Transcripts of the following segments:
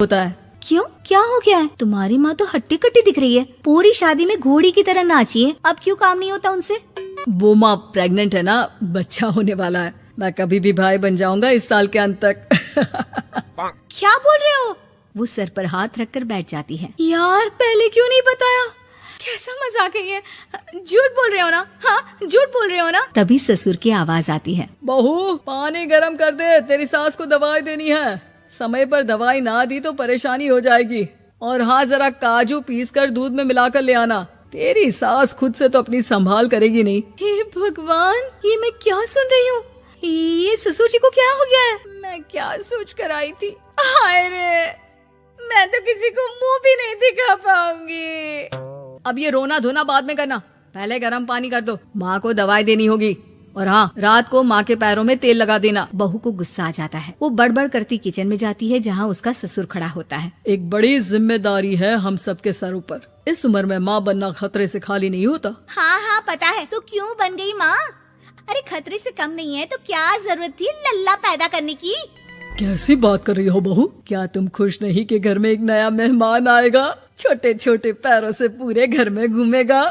होता है। क्यों, क्या हो गया है? तुम्हारी माँ तो हट्टी कट्टी दिख रही है, पूरी शादी में घोड़ी की तरह नाची है, अब क्यों काम नहीं होता उनसे? वो माँ प्रेग्नेंट है ना, बच्चा होने वाला है। मैं कभी भी भाई बन जाऊंगा इस साल के अंत तक। क्या बोल रहे हो? वो सर पर हाथ रखकर बैठ जाती है। यार पहले क्यों नहीं बताया? कैसा मजाक है ये? झूठ बोल रहे हो ना? हाँ, झूठ बोल रहे हो ना? तभी ससुर की आवाज आती है। बहू पानी गरम कर दे, तेरी सास को दवाई देनी है। समय पर दवाई ना दी तो परेशानी हो जाएगी। और हाँ, जरा काजू पीस कर दूध में मिलाकर ले आना। तेरी सास खुद से तो अपनी संभाल करेगी नहीं। हे भगवान, ये मैं क्या सुन रही हूँ? ये ससुर जी को क्या हो गया है? मैं क्या सोच कर आई थी? हाय रे, मैं तो किसी को मुंह भी नहीं दिखा पाऊंगी। अब ये रोना धोना बाद में करना, पहले गर्म पानी कर दो। माँ को दवाई देनी होगी। और हाँ, रात को माँ के पैरों में तेल लगा देना। बहू को गुस्सा आ जाता है। वो बड़बड़ करती किचन में जाती है जहाँ उसका ससुर खड़ा होता है। एक बड़ी जिम्मेदारी है हम सबके सर ऊपर। इस उम्र में माँ बनना खतरे से खाली नहीं होता। हाँ हाँ पता है, तो क्यों बन गई माँ? अरे खतरे से कम नहीं है तो क्या जरूरत थी लल्ला पैदा करने की? कैसी बात कर रही हो बहू? क्या तुम खुश नहीं कि घर में एक नया मेहमान आएगा, छोटे छोटे पैरों से पूरे घर में घूमेगा?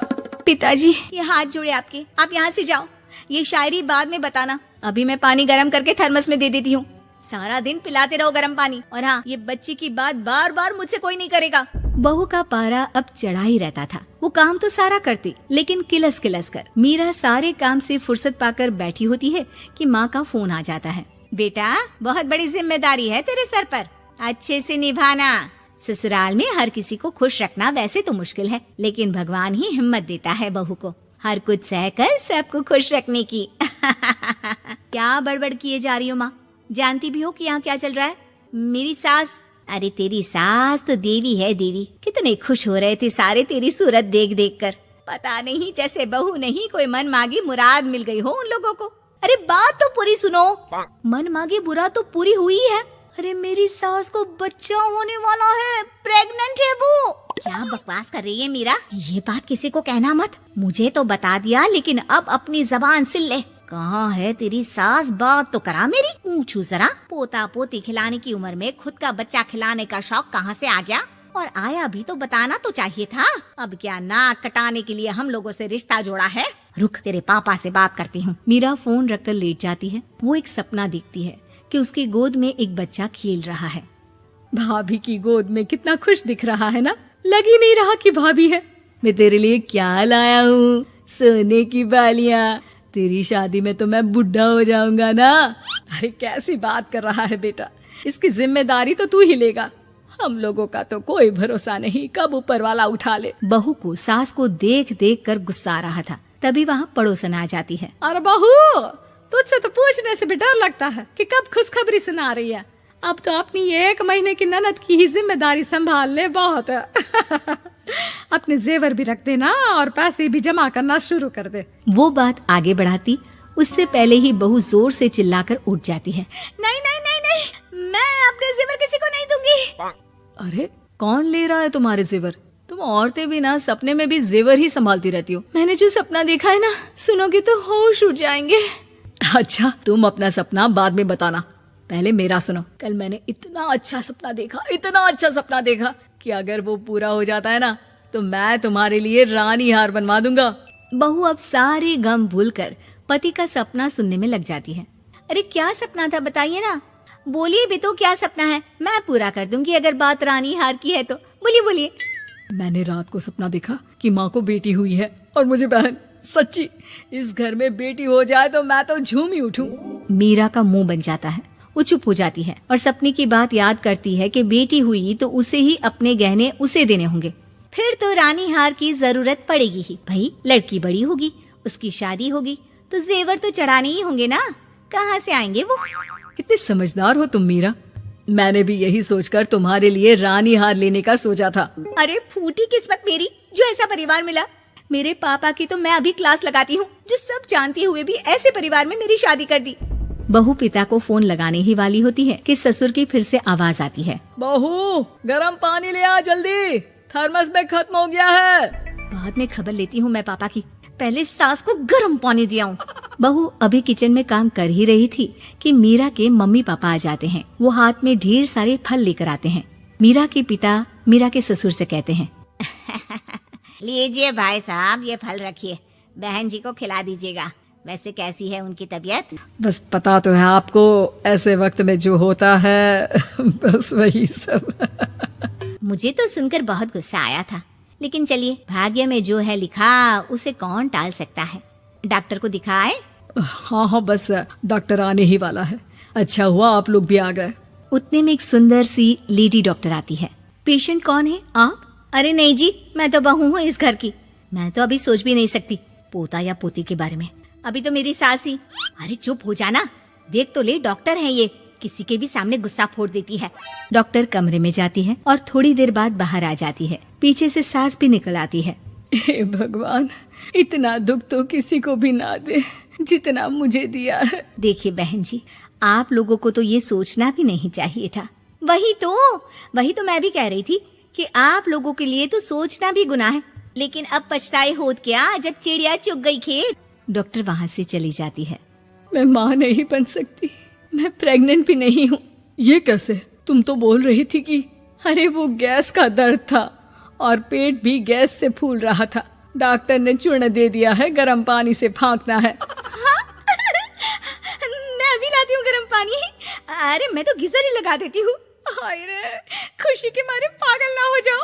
पिताजी, ये हाथ जोड़े आपके, आप यहाँ से जाओ। ये शायरी बाद में बताना, अभी मैं पानी गरम करके थर्मस में दे देती हूँ। सारा दिन पिलाते रहो गरम पानी। और हाँ, ये बच्चे की बात बार बार मुझसे कोई नहीं करेगा। बहू का पारा अब चढ़ा ही रहता था। वो काम तो सारा करती, लेकिन किलस किलस कर। मीरा सारे काम से फुर्सत पाकर बैठी होती है कि माँ का फोन आ जाता है। बेटा, बहुत बड़ी जिम्मेदारी है तेरे सर पर, अच्छे से निभाना। ससुराल में हर किसी को खुश रखना वैसे तो मुश्किल है, लेकिन भगवान ही हिम्मत देता है बहू को हर कुछ सहकर सबको खुश रखने की। क्या बड़बड़ किए जा रही हो माँ? जानती भी हो कि यहाँ क्या चल रहा है? मेरी सास, अरे तेरी सास तो देवी है देवी। कितने खुश हो रहे थे सारे तेरी सूरत देख देख कर। पता नहीं जैसे बहू नहीं कोई मन मांगी मुराद मिल गई हो उन लोगों को। अरे बात तो पूरी सुनो। मन मांगी बुरा तो पूरी हुई है। अरे मेरी सास को बच्चा होने वाला है, प्रेग्नेंट है वो। क्या बकवास कर रही है मीरा? ये बात किसी को कहना मत। मुझे तो बता दिया, लेकिन अब अपनी जबान सिल ले। कहाँ है तेरी सास? बात तो करा मेरी। पूछू जरा, पोता पोती खिलाने की उम्र में खुद का बच्चा खिलाने का शौक कहाँ से आ गया? और आया भी तो बताना तो चाहिए था। अब क्या नाक कटाने के लिए हम लोगों से रिश्ता जोड़ा है? रुक, तेरे पापा से बात करती हूँ। मीरा फोन रखकर लेट जाती है। वो एक सपना देखती है कि उसकी गोद में एक बच्चा खेल रहा है। भाभी की गोद में कितना खुश दिख रहा है ना, लग ही नहीं रहा कि भाभी है। मैं तेरे लिए क्या लाया हूँ, सोने की बालियाँ। तेरी शादी में तो मैं बुढ़ा हो जाऊंगा ना। अरे कैसी बात कर रहा है बेटा, इसकी जिम्मेदारी तो तू ही लेगा। हम लोगों का तो कोई भरोसा नहीं, कब ऊपर वाला उठा ले। बहू को सास को देख देख कर गुस्सा आ रहा था। तभी वहाँ पड़ोसन आ जाती है। अरे बहू, तुझसे तो पूछने से भी डर लगता है कि कब खुशखबरी सुना रही है। अब तो अपनी 1 महीने की ननद की ही जिम्मेदारी संभाल ले, बहुत है। अपने जेवर भी रख देना और पैसे भी जमा करना शुरू कर दे। वो बात आगे बढ़ाती उससे पहले ही बहू जोर से चिल्लाकर उठ जाती है। नहीं नहीं नहीं नहीं, मैं अपने जेवर किसी को नहीं दूंगी। अरे कौन ले रहा है तुम्हारे जेवर? तुम औरतें भी ना सपने में भी जेवर ही संभालती रहती हो। मैंने जो सपना देखा है ना, सुनोगे तो होश उड़ जाएंगे। अच्छा, तुम अपना सपना बाद में बताना, पहले मेरा सुनो। कल मैंने इतना अच्छा सपना देखा, इतना अच्छा सपना देखा कि अगर वो पूरा हो जाता है ना तो मैं तुम्हारे लिए रानी हार बनवा दूंगा। बहू अब सारे गम भूलकर पति का सपना सुनने में लग जाती है। अरे क्या सपना था बताइए ना, बोलिए भी तो, क्या सपना है? मैं पूरा कर दूंगी अगर बात रानी हार की है तो। बोलिए बोलिए। मैंने रात को सपना देखा कि माँ को बेटी हुई है और मुझे बहन। सच्ची, इस घर में बेटी हो जाए तो मैं तो झूम ही उठूं। मीरा का मुंह बन जाता है। वो चुप हो जाती है और सपने की बात याद करती है कि बेटी हुई तो उसे ही अपने गहने उसे देने होंगे। फिर तो रानी हार की जरूरत पड़ेगी ही। भाई लड़की बड़ी होगी, उसकी शादी होगी तो जेवर तो चढ़ाने ही होंगे ना, कहाँ से आएंगे वो? कितने समझदार हो तुम मीरा। मैंने भी यही सोचकर तुम्हारे लिए रानी हार लेने का सोचा था। अरे फूटी किस्मत मेरी जो ऐसा परिवार मिला। मेरे पापा की तो मैं अभी क्लास लगाती हूँ, जो सब जानते हुए भी ऐसे परिवार में मेरी शादी कर दी। बहू पिता को फोन लगाने ही वाली होती है कि ससुर की फिर से आवाज आती है। बहू गरम पानी ले आ जल्दी, थर्मस में खत्म हो गया है। बाद में खबर लेती हूँ मैं पापा की, पहले सास को गर्म पानी दिया हूँ। बहू अभी किचन में काम कर ही रही थी कि मीरा के मम्मी पापा आ जाते हैं। वो हाथ में ढेर सारे फल लेकर आते हैं। मीरा के पिता मीरा के ससुर से कहते हैं, लीजिए भाई साहब, ये फल रखिए, बहन जी को खिला दीजिएगा। वैसे कैसी है उनकी तबीयत? बस पता तो है आपको, ऐसे वक्त में जो होता है बस वही सब। मुझे तो सुनकर बहुत गुस्सा आया था, लेकिन चलिए, भाग्य में जो है लिखा उसे कौन टाल सकता है। डॉक्टर को दिखाए? हाँ, बस डॉक्टर आने ही वाला है। अच्छा हुआ आप लोग भी आ गए। उतने में एक सुंदर सी लेडी डॉक्टर आती है। पेशेंट कौन है आप? अरे नहीं जी, मैं तो बहू हूँ इस घर की। मैं तो अभी सोच भी नहीं सकती पोता या पोती के बारे में। अभी तो मेरी सास ही। अरे चुप हो जाना, देख तो ले, डॉक्टर है ये, किसी के भी सामने गुस्सा फोड़ देती है। डॉक्टर कमरे में जाती है और थोड़ी देर बाद बाहर आ जाती है। पीछे से सास भी निकल आती है। हे भगवान, इतना दुख तो किसी को भी ना दे जितना मुझे दिया है। देखिए बहन जी, आप लोगों को तो ये सोचना भी नहीं चाहिए था। वही तो मैं भी कह रही थी कि आप लोगों के लिए तो सोचना भी गुनाह है, लेकिन अब पछताए होत क्या जब चिड़िया चुग गई खेत। डॉक्टर वहाँ से चली जाती है। मैं माँ नहीं बन सकती, मैं प्रेग्नेंट भी नहीं हूँ। ये कैसे? तुम तो बोल रही थी कि अरे वो गैस का दर्द था और पेट भी गैस से फूल रहा था। डॉक्टर ने चूर्ण दे दिया है, गर्म पानी से फाँकना है। मैं अभी लाती हूँ गर्म पानी। अरे मैं तो गीजर ही लगा देती हूँ। हाय रे, खुशी के मारे पागल ना हो जाओ।